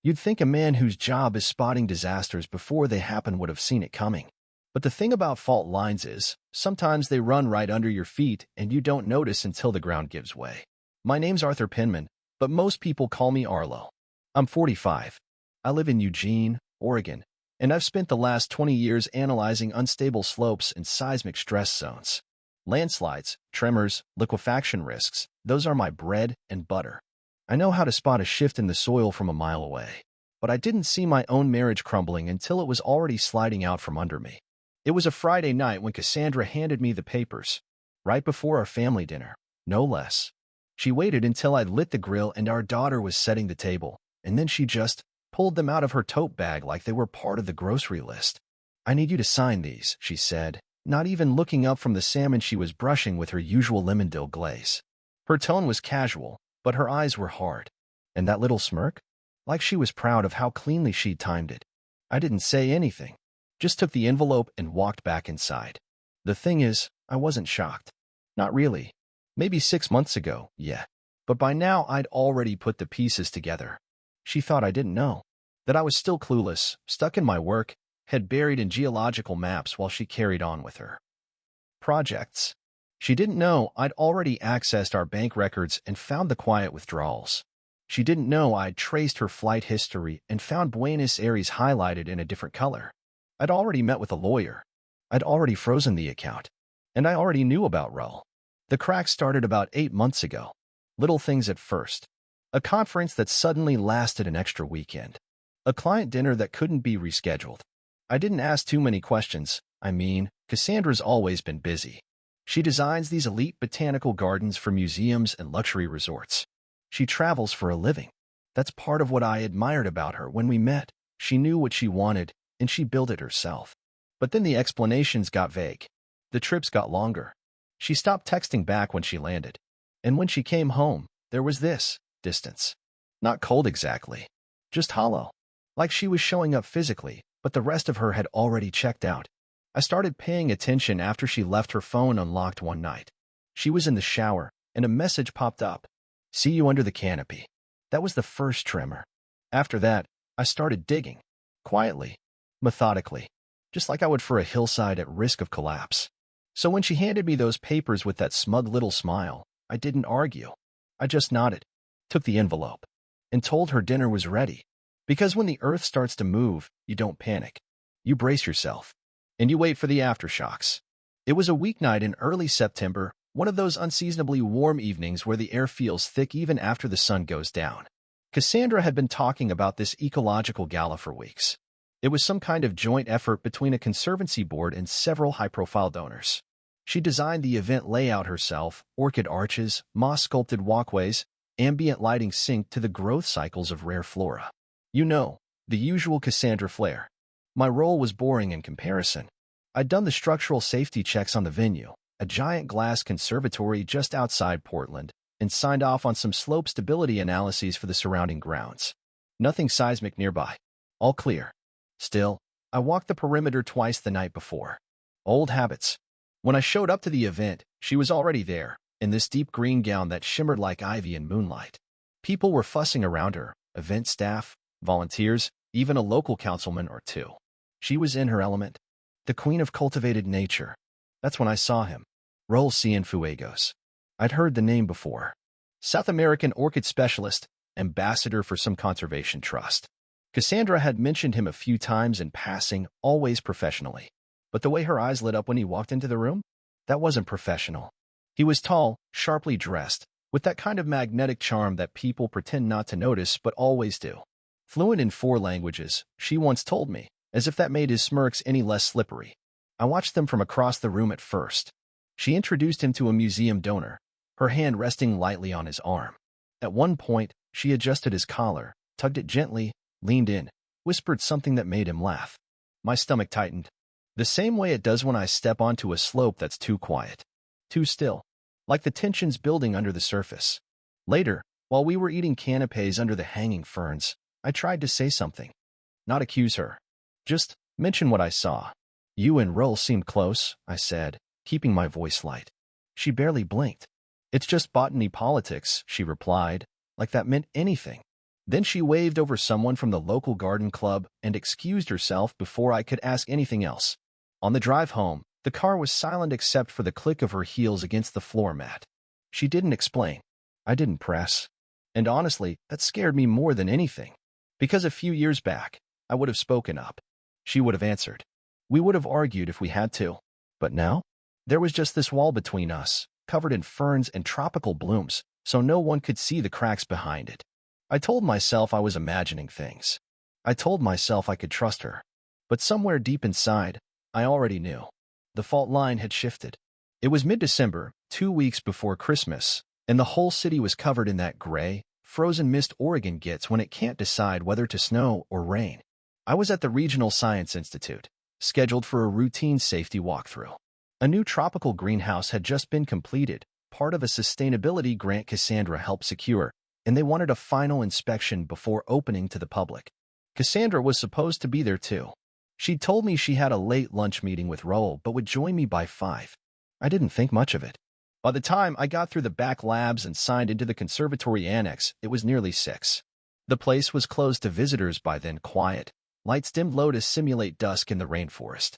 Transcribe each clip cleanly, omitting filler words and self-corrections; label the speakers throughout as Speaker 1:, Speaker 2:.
Speaker 1: You'd think a man whose job is spotting disasters before they happen would have seen it coming. But the thing about fault lines is, sometimes they run right under your feet and you don't notice until the ground gives way. My name's Arthur Penman, but most people call me Arlo. I'm 45. I live in Eugene, Oregon, and I've spent the last 20 years analyzing unstable slopes and seismic stress zones. Landslides, tremors, liquefaction risks, those are my bread and butter. I know how to spot a shift in the soil from a mile away. But I didn't see my own marriage crumbling until it was already sliding out from under me. It was a Friday night when Cassandra handed me the papers, right before our family dinner, no less. She waited until I'd lit the grill and our daughter was setting the table, and then she just pulled them out of her tote bag like they were part of the grocery list. "I need you to sign these," she said, not even looking up from the salmon she was brushing with her usual lemon dill glaze. Her tone was casual, but her eyes were hard. And that little smirk? Like she was proud of how cleanly she'd timed it. I didn't say anything, just took the envelope and walked back inside. The thing is, I wasn't shocked. Not really. Maybe 6 months ago, yeah. But by now I'd already put the pieces together. She thought I didn't know. That I was still clueless, stuck in my work, head buried in geological maps while she carried on with her projects. She didn't know I'd already accessed our bank records and found the quiet withdrawals. She didn't know I'd traced her flight history and found Buenos Aires highlighted in a different color. I'd already met with a lawyer. I'd already frozen the account. And I already knew about Raul. The crack started about 8 months ago. Little things at first. A conference that suddenly lasted an extra weekend. A client dinner that couldn't be rescheduled. I didn't ask too many questions. I mean, Cassandra's always been busy. She designs these elite botanical gardens for museums and luxury resorts. She travels for a living. That's part of what I admired about her when we met. She knew what she wanted, and she built it herself. But then the explanations got vague. The trips got longer. She stopped texting back when she landed. And when she came home, there was this distance. Not cold exactly. Just hollow. Like she was showing up physically, but the rest of her had already checked out. I started paying attention after she left her phone unlocked one night. She was in the shower, and a message popped up. "See you under the canopy." That was the first tremor. After that, I started digging. Quietly. Methodically. Just like I would for a hillside at risk of collapse. So when she handed me those papers with that smug little smile, I didn't argue. I just nodded, took the envelope, and told her dinner was ready. Because when the earth starts to move, you don't panic. You brace yourself. And you wait for the aftershocks. It was a weeknight in early September, one of those unseasonably warm evenings where the air feels thick even after the sun goes down. Cassandra had been talking about this ecological gala for weeks. It was some kind of joint effort between a conservancy board and several high-profile donors. She designed the event layout herself, orchid arches, moss-sculpted walkways, ambient lighting synced to the growth cycles of rare flora. You know, the usual Cassandra flair. My role was boring in comparison. I'd done the structural safety checks on the venue, a giant glass conservatory just outside Portland, and signed off on some slope stability analyses for the surrounding grounds. Nothing seismic nearby. All clear. Still, I walked the perimeter twice the night before. Old habits. When I showed up to the event, she was already there, in this deep green gown that shimmered like ivy in moonlight. People were fussing around her, event staff, volunteers, even a local councilman or two. She was in her element. The queen of cultivated nature. That's when I saw him. Raul Cienfuegos. I'd heard the name before. South American orchid specialist, ambassador for some conservation trust. Cassandra had mentioned him a few times in passing, always professionally. But the way her eyes lit up when he walked into the room? That wasn't professional. He was tall, sharply dressed, with that kind of magnetic charm that people pretend not to notice but always do. Fluent in 4 languages, she once told me, as if that made his smirks any less slippery. I watched them from across the room at first. She introduced him to a museum donor, her hand resting lightly on his arm. At one point, she adjusted his collar, tugged it gently, leaned in, whispered something that made him laugh. My stomach tightened. The same way it does when I step onto a slope that's too quiet. Too still. Like the tensions building under the surface. Later, while we were eating canapes under the hanging ferns, I tried to say something. Not accuse her. Just mention what I saw. "You and Raul seemed close," I said, keeping my voice light. She barely blinked. "It's just botany politics," she replied, like that meant anything. Then she waved over someone from the local garden club and excused herself before I could ask anything else. On the drive home, the car was silent except for the click of her heels against the floor mat. She didn't explain. I didn't press. And honestly, that scared me more than anything. Because a few years back, I would have spoken up. She would have answered. We would have argued if we had to. But now? There was just this wall between us, covered in ferns and tropical blooms, so no one could see the cracks behind it. I told myself I was imagining things. I told myself I could trust her. But somewhere deep inside, I already knew. The fault line had shifted. It was mid-December, 2 weeks before Christmas, and the whole city was covered in that gray, frozen mist Oregon gets when it can't decide whether to snow or rain. I was at the Regional Science Institute, scheduled for a routine safety walkthrough. A new tropical greenhouse had just been completed, part of a sustainability grant Cassandra helped secure, and they wanted a final inspection before opening to the public. Cassandra was supposed to be there too. She'd told me she had a late lunch meeting with Raul but would join me by 5. I didn't think much of it. By the time I got through the back labs and signed into the conservatory annex, it was nearly 6. The place was closed to visitors by then, quiet. Lights dimmed low to simulate dusk in the rainforest.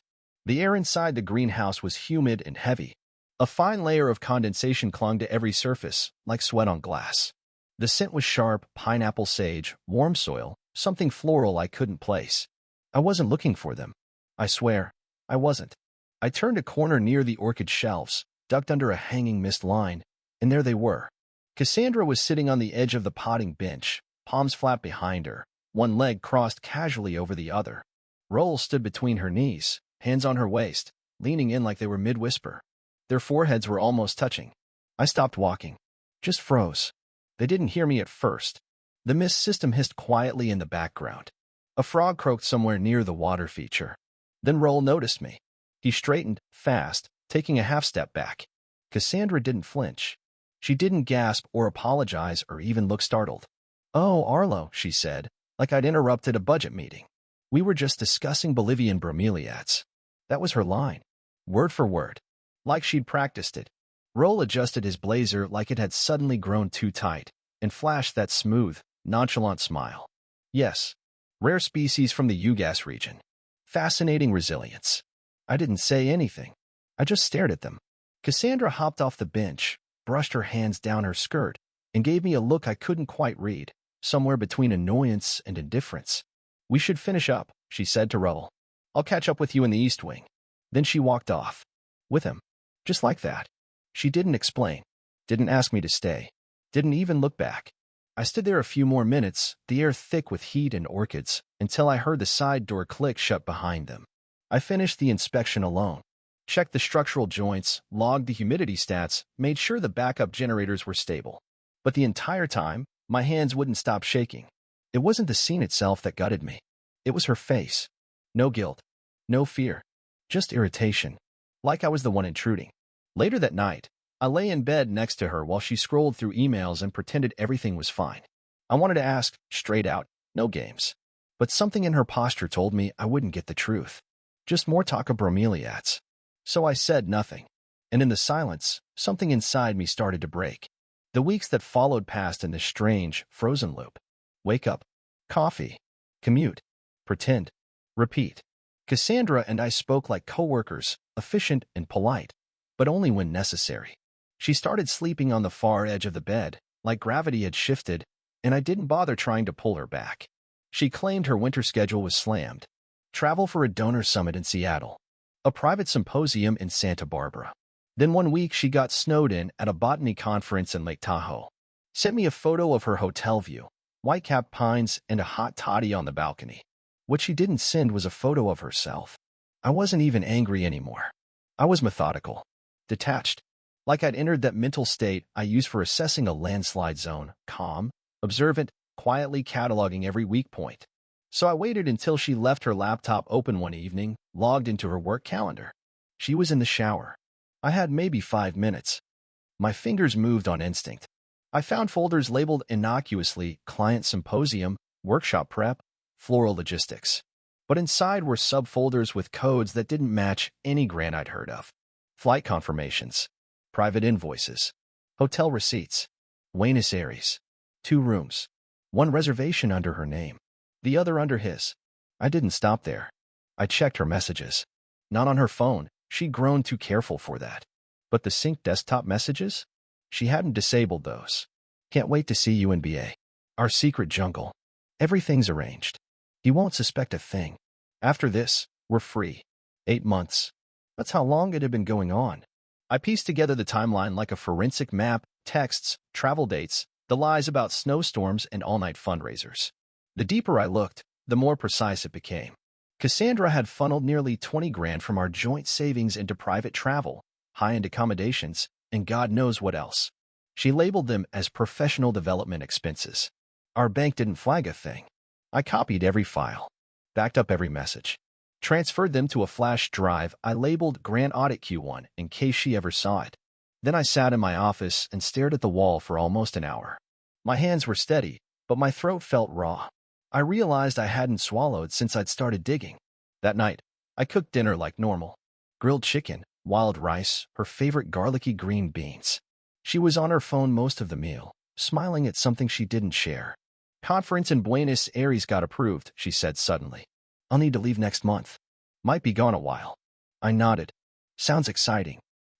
Speaker 1: The air inside the greenhouse was humid and heavy. A fine layer of condensation clung to every surface, like sweat on glass. The scent was sharp, pineapple sage, warm soil, something floral I couldn't place. I wasn't looking for them. I swear, I wasn't. I turned a corner near the orchid shelves, ducked under a hanging mist line, and there they were. Cassandra was sitting on the edge of the potting bench, palms flat behind her, one leg crossed casually over the other. Raul stood between her knees, hands on her waist, leaning in like they were mid-whisper. Their foreheads were almost touching. I stopped walking. Just froze. They didn't hear me at first. The mist system hissed quietly in the background. A frog croaked somewhere near the water feature. Then Raul noticed me. He straightened, fast, taking a half-step back. Cassandra didn't flinch. She didn't gasp or apologize or even look startled. "Oh, Arlo," she said, like I'd interrupted a budget meeting. "We were just discussing Bolivian bromeliads." That was her line, word for word, like she'd practiced it. Raul adjusted his blazer like it had suddenly grown too tight, and flashed that smooth, nonchalant smile. "Yes, rare species from the Ugas region. Fascinating resilience." I didn't say anything. I just stared at them. Cassandra hopped off the bench, brushed her hands down her skirt, and gave me a look I couldn't quite read, somewhere between annoyance and indifference. "We should finish up," she said to Raul. "I'll catch up with you in the East Wing." Then she walked off. With him. Just like that. She didn't explain. Didn't ask me to stay. Didn't even look back. I stood there a few more minutes, the air thick with heat and orchids, until I heard the side door click shut behind them. I finished the inspection alone. Checked the structural joints, logged the humidity stats, made sure the backup generators were stable. But the entire time, my hands wouldn't stop shaking. It wasn't the scene itself that gutted me. It was her face. No guilt. No fear. Just irritation. Like I was the one intruding. Later that night, I lay in bed next to her while she scrolled through emails and pretended everything was fine. I wanted to ask, straight out, no games. But something in her posture told me I wouldn't get the truth. Just more talk of bromeliads. So I said nothing. And in the silence, something inside me started to break. The weeks that followed passed in this strange, frozen loop. Wake up. Coffee. Commute. Pretend. Repeat. Cassandra and I spoke like coworkers, efficient and polite, but only when necessary. She started sleeping on the far edge of the bed, like gravity had shifted, and I didn't bother trying to pull her back. She claimed her winter schedule was slammed. Travel for a donor summit in Seattle. A private symposium in Santa Barbara. Then one week she got snowed in at a botany conference in Lake Tahoe. Sent me a photo of her hotel view, white-capped pines and a hot toddy on the balcony. What she didn't send was a photo of herself. I wasn't even angry anymore. I was methodical. Detached. Like I'd entered that mental state I use for assessing a landslide zone, calm, observant, quietly cataloging every weak point. So I waited until she left her laptop open one evening, logged into her work calendar. She was in the shower. I had maybe 5 minutes. My fingers moved on instinct. I found folders labeled innocuously Client Symposium, Workshop Prep, Floral Logistics. But inside were subfolders with codes that didn't match any grant I'd heard of. Flight confirmations. Private invoices. Hotel receipts. Buenos Aires. 2 rooms. One reservation under her name, the other under his. I didn't stop there. I checked her messages. Not on her phone. She'd grown too careful for that. But the synced desktop messages? She hadn't disabled those. Can't wait to see you in BA. Our secret jungle. Everything's arranged. He won't suspect a thing. After this, we're free. 8 months. That's how long it had been going on. I pieced together the timeline like a forensic map, texts, travel dates, the lies about snowstorms and all-night fundraisers. The deeper I looked, the more precise it became. Cassandra had funneled nearly 20 grand from our joint savings into private travel, high-end accommodations, and God knows what else. She labeled them as professional development expenses. Our bank didn't flag a thing. I copied every file, backed up every message, transferred them to a flash drive I labeled Grand Audit Q1 in case she ever saw it. Then I sat in my office and stared at the wall for almost an hour. My hands were steady, but my throat felt raw. I realized I hadn't swallowed since I'd started digging. That night, I cooked dinner like normal. Grilled chicken, wild rice, her favorite garlicky green beans. She was on her phone most of the meal, smiling at something she didn't share. Conference in Buenos Aires got approved, she said suddenly. I'll need to leave next month. Might be gone a while. I nodded. Sounds exciting.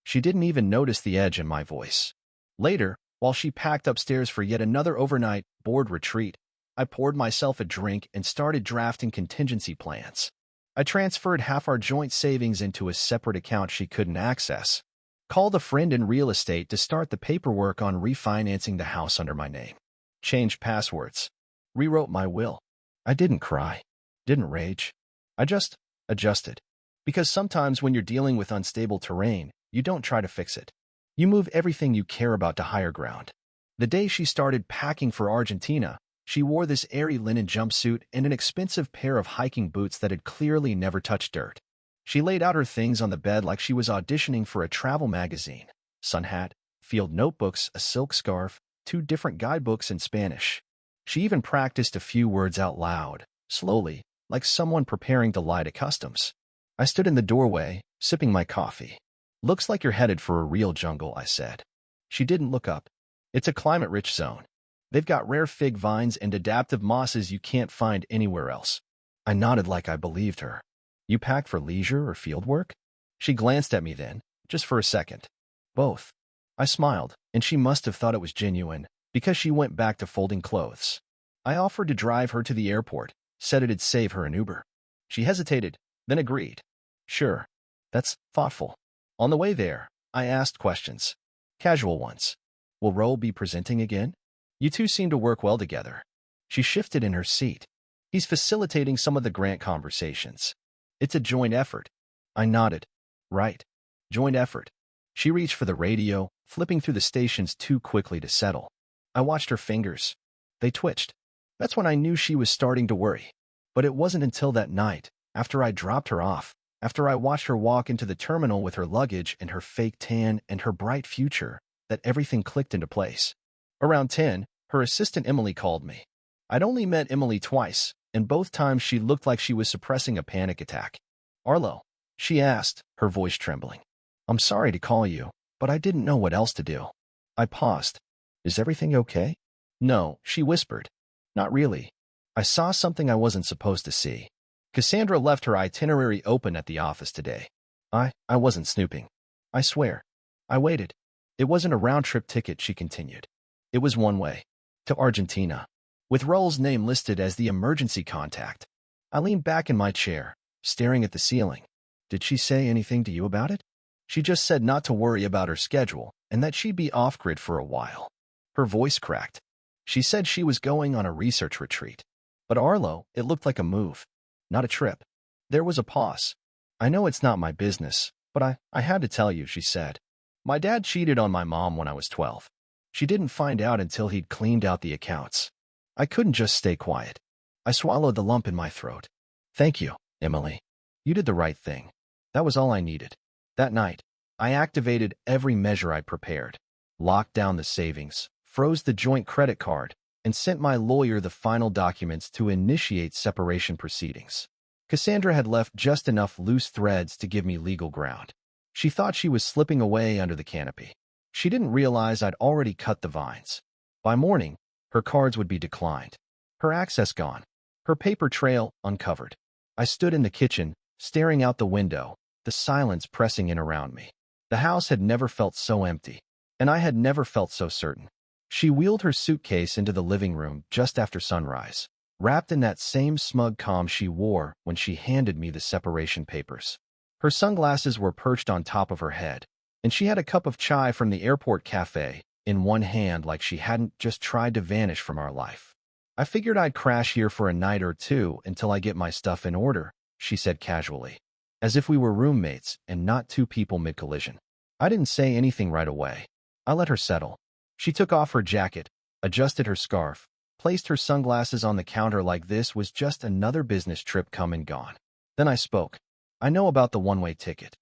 Speaker 1: She didn't even notice the edge in my voice. Later, while she packed upstairs for yet another overnight board retreat, I poured myself a drink and started drafting contingency plans. I transferred half our joint savings into a separate account she couldn't access. Called a friend in real estate to start the paperwork on refinancing the house under my name. Changed passwords. Rewrote my will. I didn't cry. Didn't rage. I just adjusted. Because sometimes when you're dealing with unstable terrain, you don't try to fix it. You move everything you care about to higher ground. The day she started packing for Argentina, she wore this airy linen jumpsuit and an expensive pair of hiking boots that had clearly never touched dirt. She laid out her things on the bed like she was auditioning for a travel magazine. Sun hat, field notebooks, a silk scarf, 2 different guidebooks in Spanish. She even practiced a few words out loud, slowly, like someone preparing to lie to customs. I stood in the doorway, sipping my coffee. Looks like you're headed for a real jungle, I said. She didn't look up. It's a climate-rich zone. They've got rare fig vines and adaptive mosses you can't find anywhere else. I nodded like I believed her. You pack for leisure or field work? She glanced at me then, just for a second. Both. I smiled, and she must have thought it was genuine, because she went back to folding clothes. I offered to drive her to the airport, said it'd save her an Uber. She hesitated, then agreed. Sure. That's thoughtful. On the way there, I asked questions. Casual ones. Will Roel be presenting again? You two seem to work well together. She shifted in her seat. He's facilitating some of the grant conversations. It's a joint effort. I nodded. Right. Joint effort. She reached for the radio, flipping through the stations too quickly to settle. I watched her fingers. They twitched. That's when I knew she was starting to worry. But it wasn't until that night, after I dropped her off, after I watched her walk into the terminal with her luggage and her fake tan and her bright future, that everything clicked into place. Around 10, her assistant Emily called me. I'd only met Emily twice, and both times she looked like she was suppressing a panic attack. Arlo, she asked, her voice trembling. I'm sorry to call you, but I didn't know what else to do. I paused. Is everything okay? No, she whispered. Not really. I saw something I wasn't supposed to see. Cassandra left her itinerary open at the office today. I wasn't snooping. I swear. I waited. It wasn't a round-trip ticket, she continued. It was one way. To Argentina. With Roel's name listed as the emergency contact. I leaned back in my chair, staring at the ceiling. Did she say anything to you about it? She just said not to worry about her schedule and that she'd be off-grid for a while. Her voice cracked. She said she was going on a research retreat. But Arlo, it looked like a move. Not a trip. There was a pause. I know it's not my business, but I had to tell you, she said. My dad cheated on my mom when I was 12. She didn't find out until he'd cleaned out the accounts. I couldn't just stay quiet. I swallowed the lump in my throat. Thank you, Emily. You did the right thing. That was all I needed. That night, I activated every measure I'd prepared, locked down the savings, froze the joint credit card, and sent my lawyer the final documents to initiate separation proceedings. Cassandra had left just enough loose threads to give me legal ground. She thought she was slipping away under the canopy. She didn't realize I'd already cut the vines. By morning, her cards would be declined. Her access gone. Her paper trail uncovered. I stood in the kitchen, staring out the window, the silence pressing in around me. The house had never felt so empty, and I had never felt so certain. She wheeled her suitcase into the living room just after sunrise, wrapped in that same smug calm she wore when she handed me the separation papers. Her sunglasses were perched on top of her head, and she had a cup of chai from the airport cafe in one hand like she hadn't just tried to vanish from our life. I figured I'd crash here for a night or two until I get my stuff in order, she said casually, as if we were roommates and not two people mid-collision. I didn't say anything right away. I let her settle. She took off her jacket, adjusted her scarf, placed her sunglasses on the counter like this was just another business trip come and gone. Then I spoke. I know about the one-way ticket.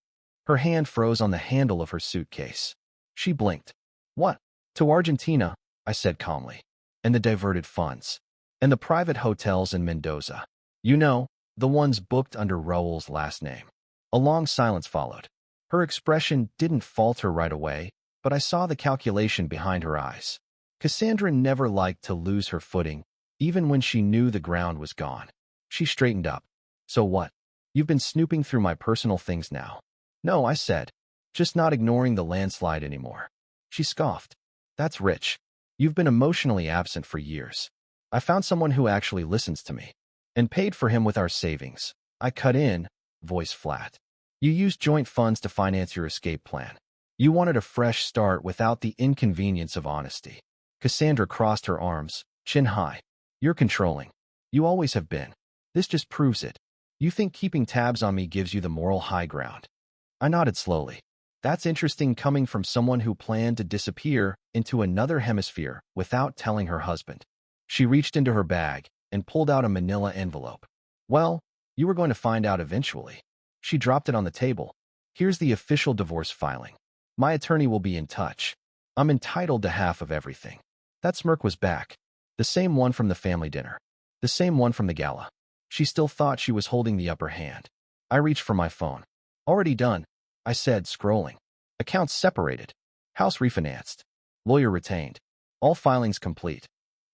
Speaker 1: Her hand froze on the handle of her suitcase. She blinked. What? To Argentina, I said calmly. And the diverted funds. And the private hotels in Mendoza. You know, the ones booked under Raul's last name. A long silence followed. Her expression didn't falter right away, but I saw the calculation behind her eyes. Cassandra never liked to lose her footing, even when she knew the ground was gone. She straightened up. So what? You've been snooping through my personal things now. No, I said. Just not ignoring the landslide anymore. She scoffed. That's rich. You've been emotionally absent for years. I found someone who actually listens to me. And paid for him with our savings. I cut in, voice flat. You used joint funds to finance your escape plan. You wanted a fresh start without the inconvenience of honesty. Cassandra crossed her arms, chin high. You're controlling. You always have been. This just proves it. You think keeping tabs on me gives you the moral high ground. I nodded slowly. That's interesting coming from someone who planned to disappear into another hemisphere without telling her husband. She reached into her bag and pulled out a manila envelope. Well, you were going to find out eventually. She dropped it on the table. Here's the official divorce filing. My attorney will be in touch. I'm entitled to half of everything. That smirk was back. The same one from the family dinner. The same one from the gala. She still thought she was holding the upper hand. I reached for my phone. Already done, I said, scrolling. Accounts separated. House refinanced. Lawyer retained. All filings complete.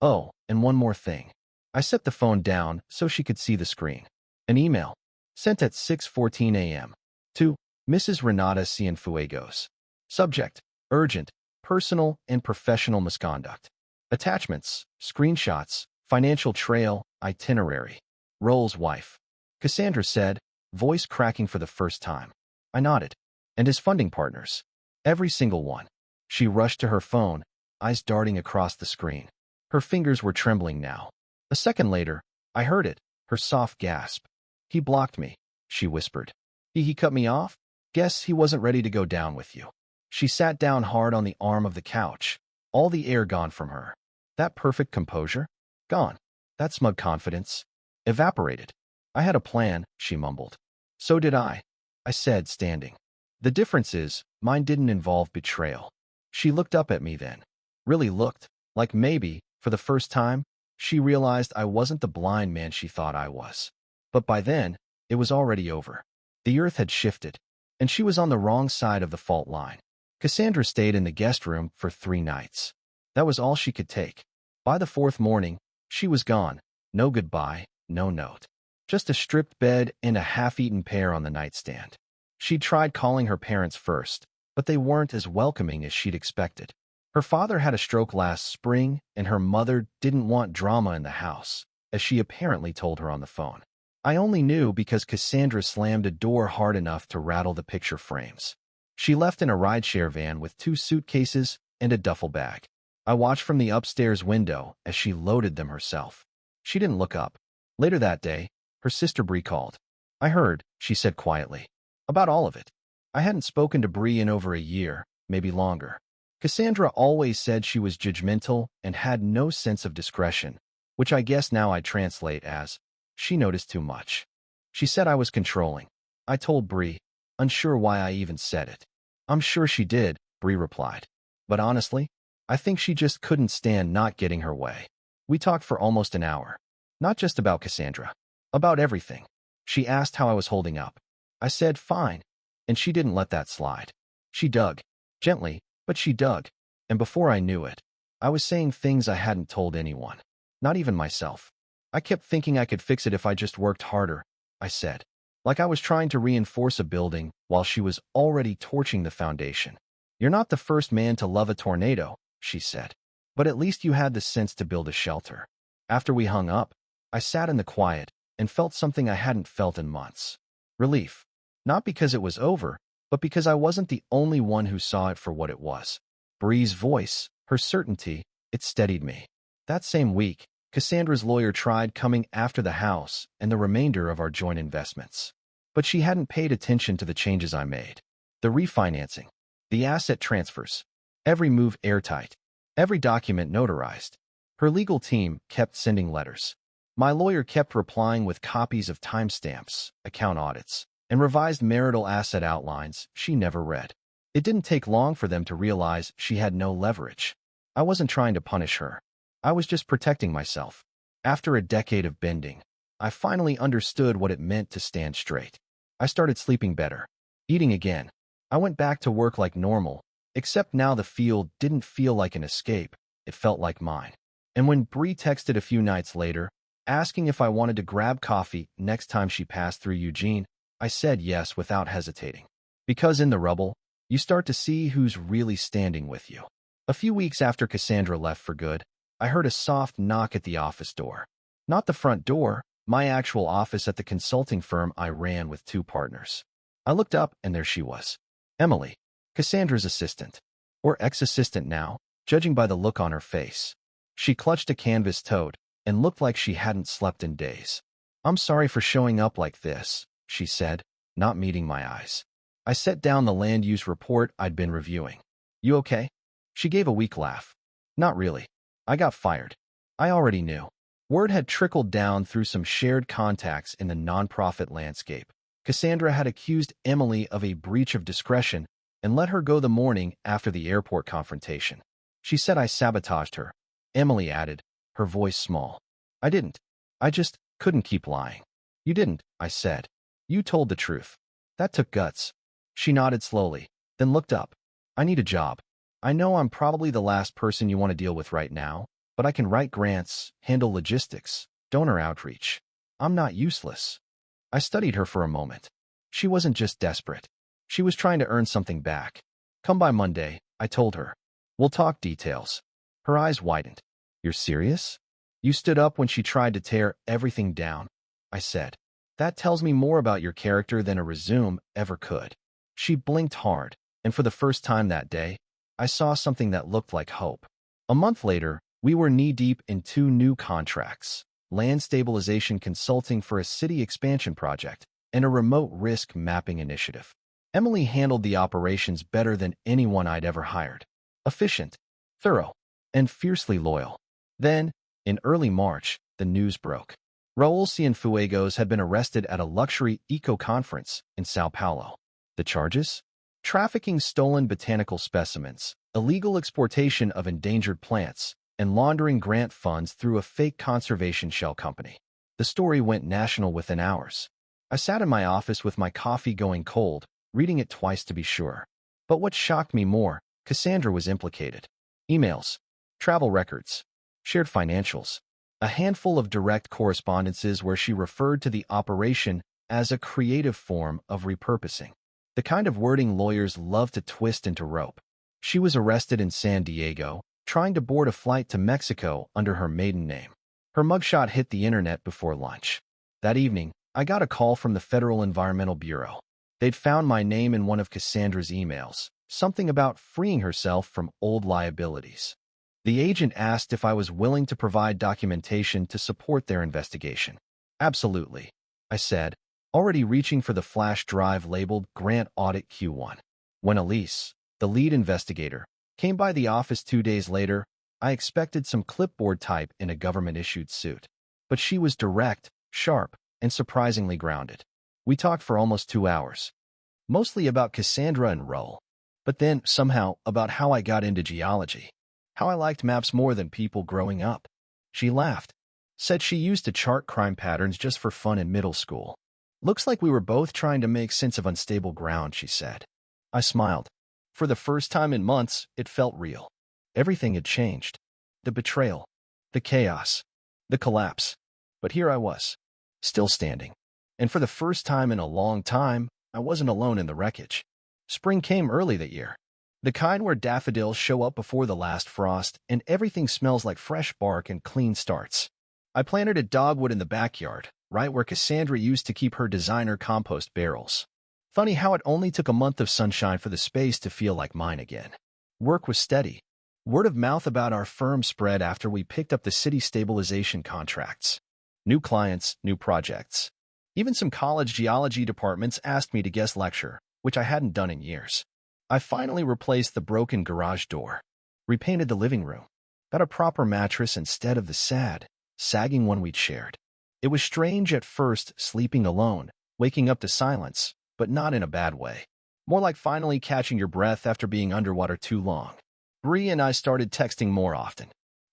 Speaker 1: Oh, and one more thing. I set the phone down so she could see the screen. An email. Sent at 6:14 a.m. To Mrs. Renata Cienfuegos. Subject. Urgent. Personal and professional misconduct. Attachments. Screenshots. Financial trail. Itinerary. Roll's wife. Cassandra said, voice cracking for the first time. I nodded. And his funding partners. Every single one. She rushed to her phone, eyes darting across the screen. Her fingers were trembling now. A second later, I heard it, her soft gasp. He blocked me, she whispered. He cut me off? Guess he wasn't ready to go down with you. She sat down hard on the arm of the couch, all the air gone from her. That perfect composure? Gone. That smug confidence? Evaporated. I had a plan, she mumbled. So did I said, standing. The difference is, mine didn't involve betrayal. She looked up at me then. Really looked, like maybe, for the first time, she realized I wasn't the blind man she thought I was. But by then, it was already over. The earth had shifted, and she was on the wrong side of the fault line. Cassandra stayed in the guest room for 3 nights. That was all she could take. By the 4th morning, she was gone. No goodbye, no note. Just a stripped bed and a half-eaten pear on the nightstand. She'd tried calling her parents first, but they weren't as welcoming as she'd expected. Her father had a stroke last spring, and her mother didn't want drama in the house, as she apparently told her on the phone. I only knew because Cassandra slammed a door hard enough to rattle the picture frames. She left in a rideshare van with 2 suitcases and a duffel bag. I watched from the upstairs window as she loaded them herself. She didn't look up. Later that day, her sister Bree called. I heard, she said quietly. About all of it. I hadn't spoken to Bree in over a year, maybe longer. Cassandra always said she was judgmental and had no sense of discretion, which I guess now I translate as, she noticed too much. She said I was controlling. I told Bree, unsure why I even said it. I'm sure she did, Bree replied. But honestly, I think she just couldn't stand not getting her way. We talked for almost an hour. Not just about Cassandra. About everything. She asked how I was holding up. I said fine, and she didn't let that slide. She dug. Gently, but she dug. And before I knew it, I was saying things I hadn't told anyone. Not even myself. I kept thinking I could fix it if I just worked harder, I said, like I was trying to reinforce a building while she was already torching the foundation. You're not the first man to love a tornado, she said, but at least you had the sense to build a shelter. After we hung up, I sat in the quiet and felt something I hadn't felt in months. Relief. Not because it was over, but because I wasn't the only one who saw it for what it was. Bree's voice, her certainty, it steadied me. That same week, Cassandra's lawyer tried coming after the house and the remainder of our joint investments. But she hadn't paid attention to the changes I made. The refinancing, the asset transfers, every move airtight, every document notarized. Her legal team kept sending letters. My lawyer kept replying with copies of timestamps, account audits, and revised marital asset outlines she never read. It didn't take long for them to realize she had no leverage. I wasn't trying to punish her. I was just protecting myself. After a decade of bending, I finally understood what it meant to stand straight. I started sleeping better, eating again. I went back to work like normal, except now the field didn't feel like an escape, it felt like mine. And when Bree texted a few nights later, asking if I wanted to grab coffee next time she passed through Eugene, I said yes without hesitating. Because in the rubble, you start to see who's really standing with you. A few weeks after Cassandra left for good, I heard a soft knock at the office door. Not the front door, my actual office at the consulting firm I ran with 2 partners. I looked up and there she was. Emily, Cassandra's assistant. Or ex-assistant now, judging by the look on her face. She clutched a canvas tote and looked like she hadn't slept in days. I'm sorry for showing up like this, she said, not meeting my eyes. I set down the land use report I'd been reviewing. You okay? She gave a weak laugh. Not really. I got fired. I already knew. Word had trickled down through some shared contacts in the nonprofit landscape. Cassandra had accused Emily of a breach of discretion and let her go the morning after the airport confrontation. She said I sabotaged her. Emily added, her voice small. I didn't. I just couldn't keep lying. You didn't, I said. You told the truth. That took guts. She nodded slowly, then looked up. I need a job. I know I'm probably the last person you want to deal with right now, but I can write grants, handle logistics, donor outreach. I'm not useless. I studied her for a moment. She wasn't just desperate. She was trying to earn something back. Come by Monday, I told her. We'll talk details. Her eyes widened. You're serious? You stood up when she tried to tear everything down, I said. That tells me more about your character than a resume ever could. She blinked hard, and for the first time that day, I saw something that looked like hope. A month later, we were knee-deep in 2 new contracts, land stabilization consulting for a city expansion project and a remote risk mapping initiative. Emily handled the operations better than anyone I'd ever hired. Efficient, thorough, and fiercely loyal. Then, in early March, the news broke. Raul Cienfuegos had been arrested at a luxury eco-conference in Sao Paulo. The charges? Trafficking stolen botanical specimens, illegal exportation of endangered plants, and laundering grant funds through a fake conservation shell company. The story went national within hours. I sat in my office with my coffee going cold, reading it twice to be sure. But what shocked me more, Cassandra was implicated. Emails, travel records, shared financials, a handful of direct correspondences where she referred to the operation as a creative form of repurposing. The kind of wording lawyers love to twist into rope. She was arrested in San Diego, trying to board a flight to Mexico under her maiden name. Her mugshot hit the internet before lunch. That evening, I got a call from the Federal Environmental Bureau. They'd found my name in one of Cassandra's emails, something about freeing herself from old liabilities. The agent asked if I was willing to provide documentation to support their investigation. Absolutely, I said, already reaching for the flash drive labeled Grant Audit Q1. When Elise, the lead investigator, came by the office 2 days later, I expected some clipboard type in a government-issued suit. But she was direct, sharp, and surprisingly grounded. We talked for almost 2 hours. Mostly about Cassandra and Raul, but then, somehow, about how I got into geology. How I liked maps more than people growing up. She laughed. Said she used to chart crime patterns just for fun in middle school. Looks like we were both trying to make sense of unstable ground, she said. I smiled. For the first time in months, it felt real. Everything had changed. The betrayal. The chaos. The collapse. But here I was, still standing. And for the first time in a long time, I wasn't alone in the wreckage. Spring came early that year. The kind where daffodils show up before the last frost and everything smells like fresh bark and clean starts. I planted a dogwood in the backyard, right where Cassandra used to keep her designer compost barrels. Funny how it only took a month of sunshine for the space to feel like mine again. Work was steady. Word of mouth about our firm spread after we picked up the city stabilization contracts. New clients, new projects. Even some college geology departments asked me to guest lecture, which I hadn't done in years. I finally replaced the broken garage door, repainted the living room, got a proper mattress instead of the sad, sagging one we'd shared. It was strange at first, sleeping alone, waking up to silence, but not in a bad way. More like finally catching your breath after being underwater too long. Bree and I started texting more often.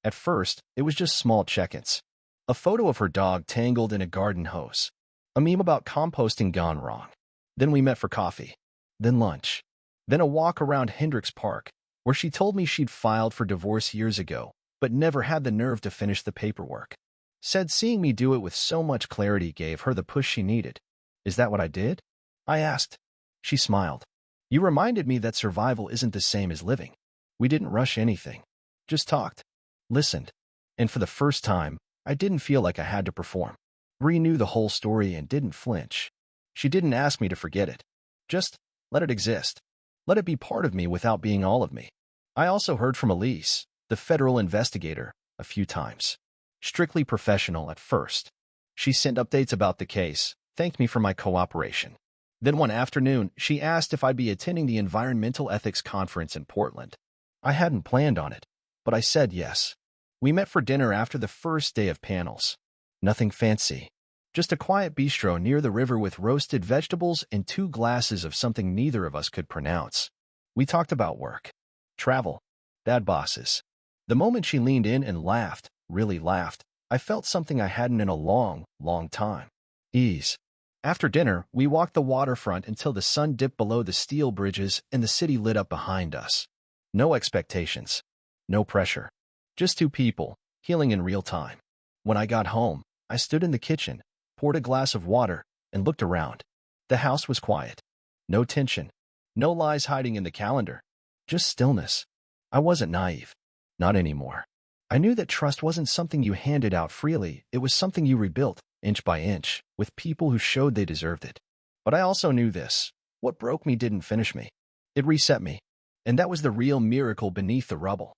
Speaker 1: At first, it was just small check-ins. A photo of her dog tangled in a garden hose. A meme about composting gone wrong. Then we met for coffee. Then lunch. Then a walk around Hendricks Park, where she told me she'd filed for divorce years ago, but never had the nerve to finish the paperwork. Said seeing me do it with so much clarity gave her the push she needed. Is that what I did? I asked. She smiled. You reminded me that survival isn't the same as living. We didn't rush anything. Just talked. Listened. And for the first time, I didn't feel like I had to perform. Bree knew the whole story and didn't flinch. She didn't ask me to forget it. Just let it exist. Let it be part of me without being all of me. I also heard from Elise, the federal investigator, a few times. Strictly professional at first. She sent updates about the case, thanked me for my cooperation. Then one afternoon, she asked if I'd be attending the Environmental Ethics Conference in Portland. I hadn't planned on it, but I said yes. We met for dinner after the first day of panels. Nothing fancy. Just a quiet bistro near the river with roasted vegetables and 2 glasses of something neither of us could pronounce. We talked about work, travel, bad bosses. The moment she leaned in and laughed, really laughed, I felt something I hadn't in a long, long time. Ease. After dinner, we walked the waterfront until the sun dipped below the steel bridges and the city lit up behind us. No expectations. No pressure. Just 2 people, healing in real time. When I got home, I stood in the kitchen, poured a glass of water, and looked around. The house was quiet. No tension. No lies hiding in the calendar. Just stillness. I wasn't naive. Not anymore. I knew that trust wasn't something you handed out freely. It was something you rebuilt, inch by inch, with people who showed they deserved it. But I also knew this. What broke me didn't finish me. It reset me. And that was the real miracle beneath the rubble.